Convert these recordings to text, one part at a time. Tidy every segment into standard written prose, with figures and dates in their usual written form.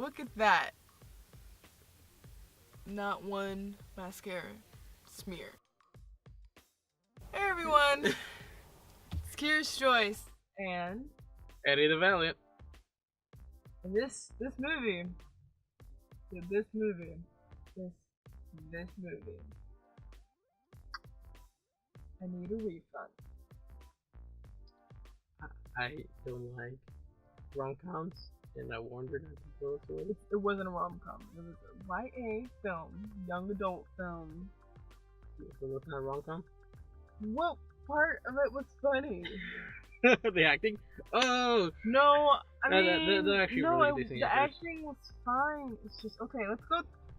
Look at that. Not one mascara smear. Hey everyone, it's Curious Joyce, and Eddie the Valiant. this movie, this movie, I need a refund. I don't like rom-coms, and I wondered if to go to it. It wasn't a rom-com. It was a YA film, young adult film. So what's not a rom-com? What part of it was funny? The acting? Oh! No, I No, mean, they're actually no, really decent the actors. acting was fine. It's just okay.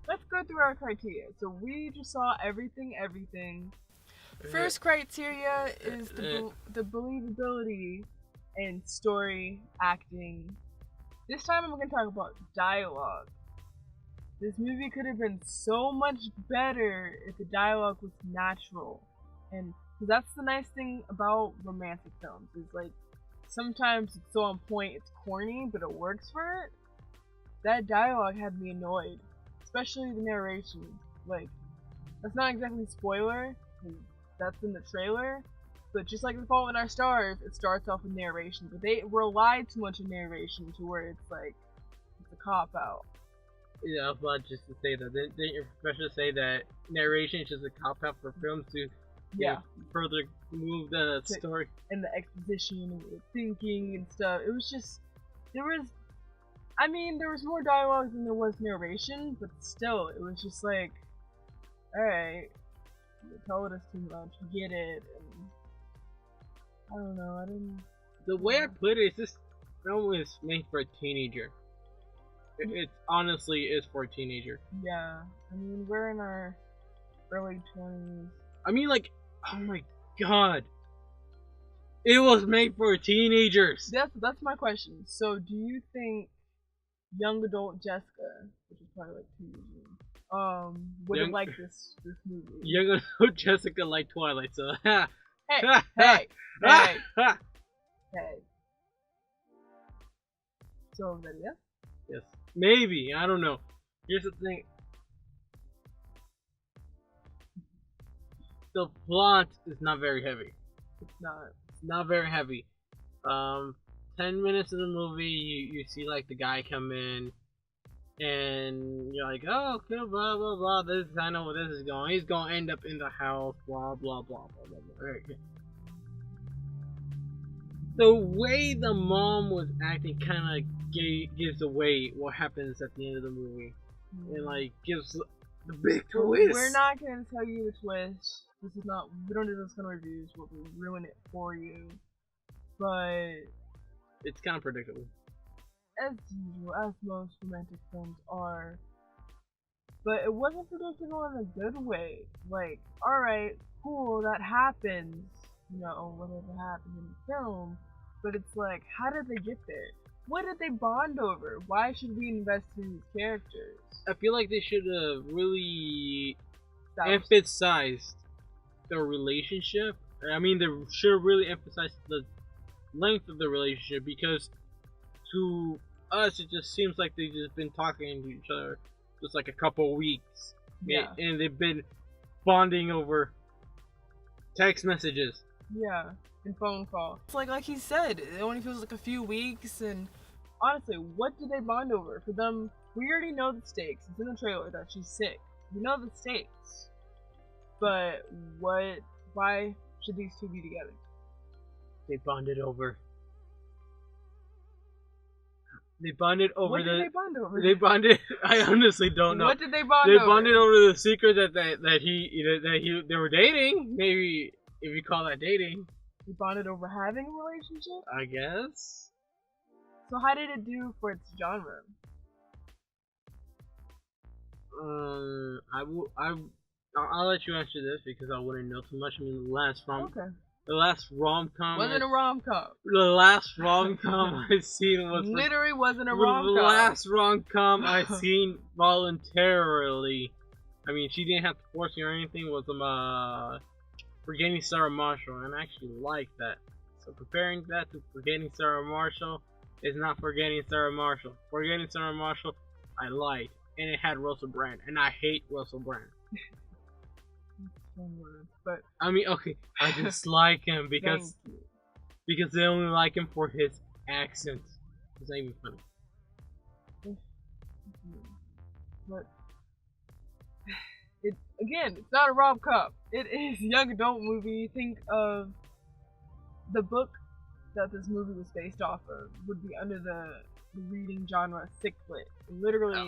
Let's go through our criteria. So we just saw everything. First criteria is the believability and story acting. This time I'm going to talk about dialogue. This movie could have been so much better if the dialogue was natural. And 'cause that's the nice thing about romantic films is like sometimes it's so on point it's corny, but it works for it. That dialogue had me annoyed, especially the narration. Like that's not exactly spoiler, 'cause that's in the trailer. But just like The Fault in Our Stars, it starts off with narration, but they relied too much on narration to where it's like it's a cop out. Yeah, I was about just to say that. Didn't your professor say that narration is just a cop-out for films to further move the story? And the exposition and the thinking and stuff. It was just there was more dialogue than there was narration, but still it was just like, alright, you told us too much, we get it, and I don't know, I didn't. The way I put it is this film is made for a teenager. It honestly is for a teenager. Yeah, I mean we're in our early 20s. I mean, like, oh my god, it was made for teenagers. That's my question. So do you think young adult Jessica, which is probably like 2 years old, would have liked this movie? Young adult Jessica liked Twilight, so ha. Hey. So then, yeah. Yes, maybe, I don't know. Here's the thing. The plot is not very heavy. It's not. It's not very heavy. 10 minutes of the movie, you see like the guy come in, and you're like, oh, okay, blah blah blah. I know where this is going. He's gonna end up in the house, blah blah blah blah blah. blah. Okay. The way the mom was acting kind of gives away what happens at the end of the movie, and like gives the big twist. We're not gonna tell you the twist. This is not. We don't do this kind of reviews. We'll ruin it for you. But it's kind of predictable, as usual, as most romantic films are. But it wasn't predictable in a good way. Like, alright, cool, that happens. You know, whatever happened in the film. But it's like, how did they get there? What did they bond over? Why should we invest in these characters? I feel like they should have really emphasized their relationship. I mean, they should have really emphasized the length of the relationship, because to us it just seems like they've just been talking to each other just like a couple weeks. Yeah. And they've been bonding over text messages. Yeah. And phone calls. It's like he said, it only feels like a few weeks, and honestly, what did they bond over? For them, we already know the stakes. It's in the trailer that she's sick. We know the stakes. But why should these two be together? They bonded over. What did they bond over? They bonded. I honestly don't know. What did they bond over? They bonded over the secret that they were dating. Maybe if you call that dating. They bonded over having a relationship? I guess. So how did it do for its genre? I'll let you answer this because I wouldn't know too much. I mean, the last rom-com wasn't a rom-com. The last rom-com I seen was literally wasn't a rom-com. The last rom-com I seen voluntarily. I mean, she didn't have to force me or anything. Was Forgetting Sarah Marshall, and I actually like that. So comparing that to Forgetting Sarah Marshall is not Forgetting Sarah Marshall. Forgetting Sarah Marshall I lied, and it had Russell Brand, and I hate Russell Brand. But I mean, okay, I dislike him because they only like him for his accent. It's not even funny. But it's not a rom-com. It is a young adult movie. Think of the book that this movie was based off of would be under the reading genre sick lit. Literally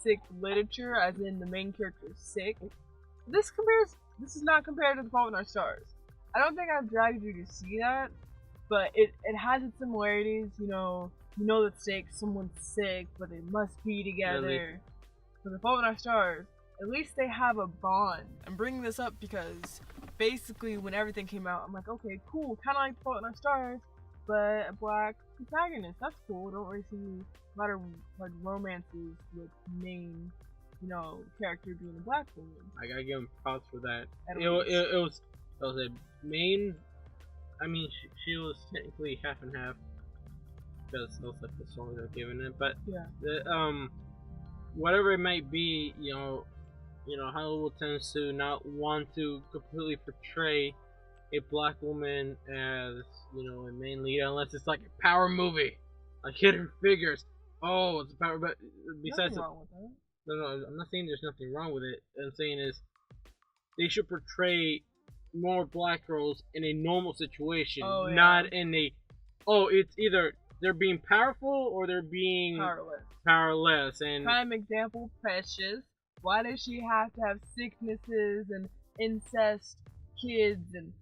sick literature, as in the main character is sick. This is not compared to The Fault in Our Stars. I don't think I've dragged you to see that, but it has its similarities. You know that someone's sick, but they must be together. Really? For The Fault in Our Stars, at least they have a bond. I'm bringing this up because basically when everything came out, I'm like, okay, cool, kind of like The Fault in Our Stars, but a black protagonist. That's cool. Don't really see a lot of like romances with main, character being a black woman. I gotta give him props for that. It was a main. I mean, she was technically half and half because that was like the story they're giving it. But yeah, whatever it might be, Hollywood tends to not want to completely portray a black woman as, a main lead unless it's like a power movie, like Hidden Figures. Oh, it's a power, but besides nothing wrong with that. No, I'm not saying there's nothing wrong with it. What I'm saying is they should portray more black girls in a normal situation, not in a it's either they're being powerful or they're being powerless. And prime example, Precious. Why does she have to have sicknesses and incest kids? And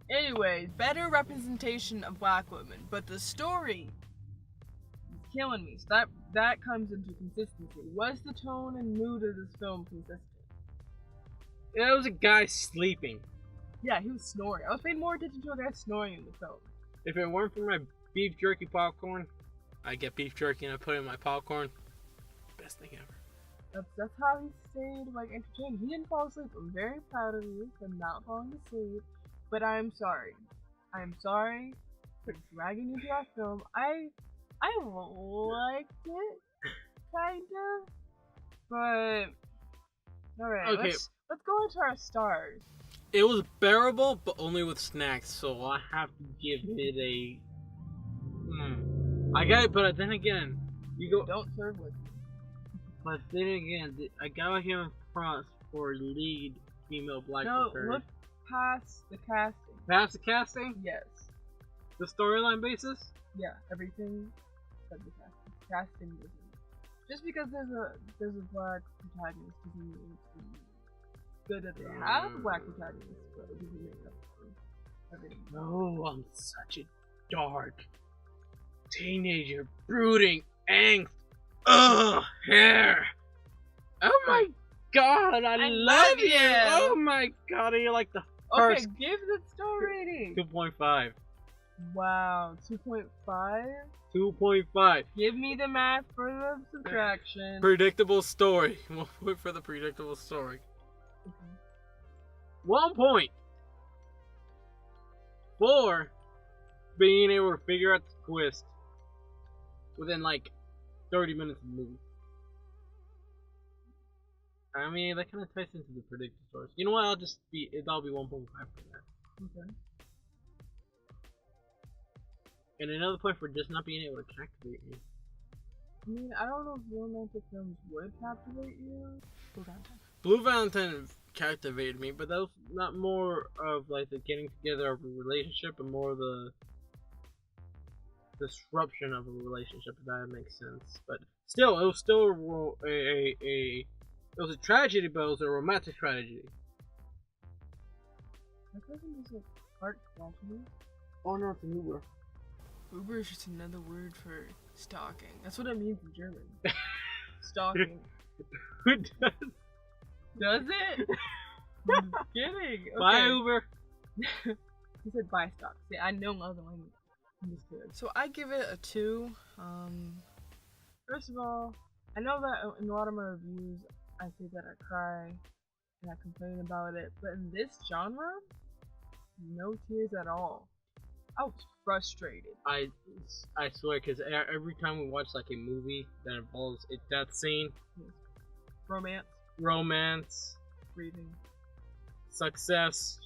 anyways, better representation of black women, but the story is killing me. So that comes into consistency. Was the tone and mood of this film consistent? It was a guy sleeping. Yeah, he was snoring. I was paying more attention to a guy snoring in the film. If it weren't for my beef jerky popcorn, I get beef jerky and I put it in my popcorn. Best thing ever. That's how he stayed entertained. He didn't fall asleep. I'm very proud of you for not falling asleep. But I'm sorry. I'm sorry for dragging you to that film. I liked it, kind of. But alright, okay. Let's go into our stars. It was bearable, but only with snacks, so I have to give it a. I got it, but then again, don't serve with me. But then again, I gotta give him props for lead female black. No, look past the casting. Past the casting? Yes. The storyline basis? Yeah, everything except the casting. Casting isn't. Just because there's a black protagonist doesn't mean it's good that they have a black protagonist, but it doesn't make up for everything. No, I'm such a dark teenager, brooding angst. Ugh, hair. Oh my god, I love you. Oh my god, you're like the first. Okay, give the star rating. 2.5. Wow, 2.5? 2.5. Give me the math for the subtraction. Predictable story. We'll wait for the predictable story. 1 point for being able to figure out the twist within 30 minutes of the movie. I mean, that kind of ties into the predictive stories. You know what? That'll be 1.5 for that. Okay. And another point for just not being able to captivate me. I mean, I don't know if romantic films would captivate you. Blue Valentine captivated me, but that was not more of the getting together of a relationship and more of the disruption of a relationship, if that makes sense. But still, it was still it was a tragedy, but it was a romantic tragedy. My cousin was heart tragedy. Oh no, it's an Uber. Uber is just another word for stalking. That's what it means in German. Stalking. Who does? Does it? I'm just kidding. Okay. Bye, Uber. He said bye, stock. See, I know other language. I'm just kidding. So I give it a 2. First of all, I know that in a lot of my reviews, I say that I cry and I complain about it, but in this genre, no tears at all. I was frustrated. I swear, because every time we watch like a movie that involves a death scene, romance, breathing, success,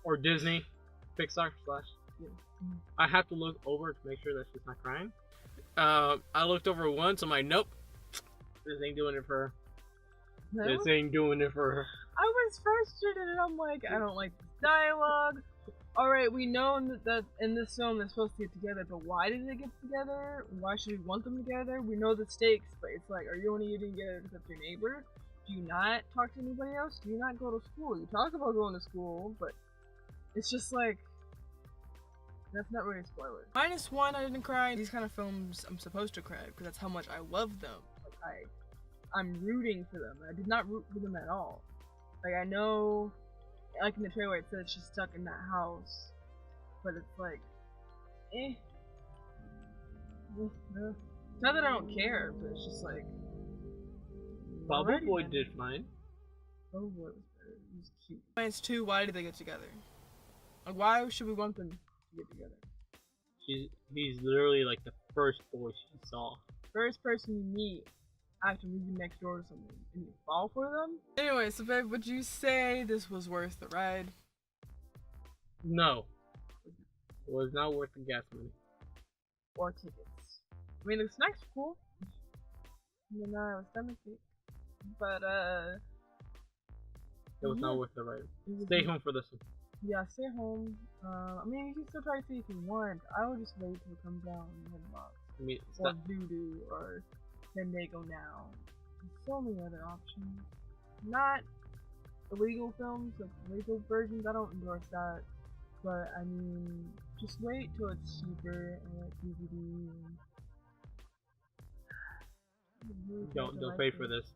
or Disney, Pixar / yeah. I have to look over to make sure that she's not crying. I looked over once. I'm like, nope, this ain't doing it for her. No? This ain't doing it for her. I was frustrated, and I'm like, I don't like this dialogue. Alright, we know that in this film they're supposed to get together, but why did they get together? Why should we want them together? We know the stakes, but it's like, are you only getting together because of your neighbor? Do you not talk to anybody else? Do you not go to school? You talk about going to school, but it's just like, that's not really a spoiler. -1, I didn't cry. These kind of films, I'm supposed to cry because that's how much I love them. Like, I'm rooting for them. I did not root for them at all. Like, I know, like in the trailer it says she's stuck in that house, but it's like, not that I don't care, but it's just like, Bubble Boy did fine. Bubble Boy was better. He was cute. -2, why did they get together? Like, why should we want them to get together? He's literally like the first boy she saw. First person you meet after moving next door to someone, and you fall for them? Anyway, so babe, would you say this was worth the ride? No. It was not worth the gas money. Or tickets. I mean, the snacks were cool. And then I was stomachache. But, it was not worth the ride. Stay home for this one. Yeah, stay home. I mean, you can still try to see if you want. I would just wait till it comes out on Redbox. I mean, or Voodoo, or Fandango Now. There's so many other options. Not illegal films, like legal versions, I don't endorse that. But, I mean, just wait till it's cheaper and like DVD and... Don't pay for this.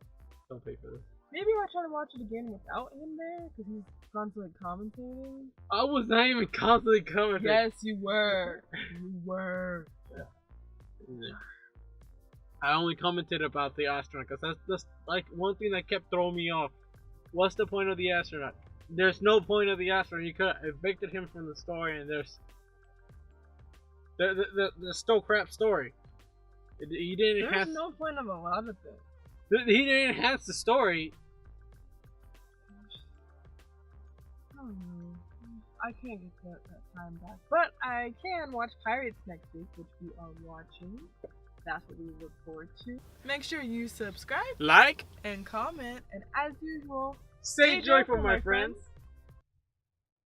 Don't pay for this. Maybe I'll try to watch it again without him there, because he's constantly commentating. I was not even constantly commentating. Yes, you were. You were. Yeah. I only commented about the astronaut, because that's like one thing that kept throwing me off. What's the point of the astronaut? There's no point of the astronaut. You could have evicted him from the story, and there's still crap story. He didn't There's no point of a lot of things. He didn't enhance the story. I can't get that time back. But I can watch Pirates next week, which we are watching. That's what we look forward to. Make sure you subscribe, like, and comment. And as usual, stay joyful, my friends.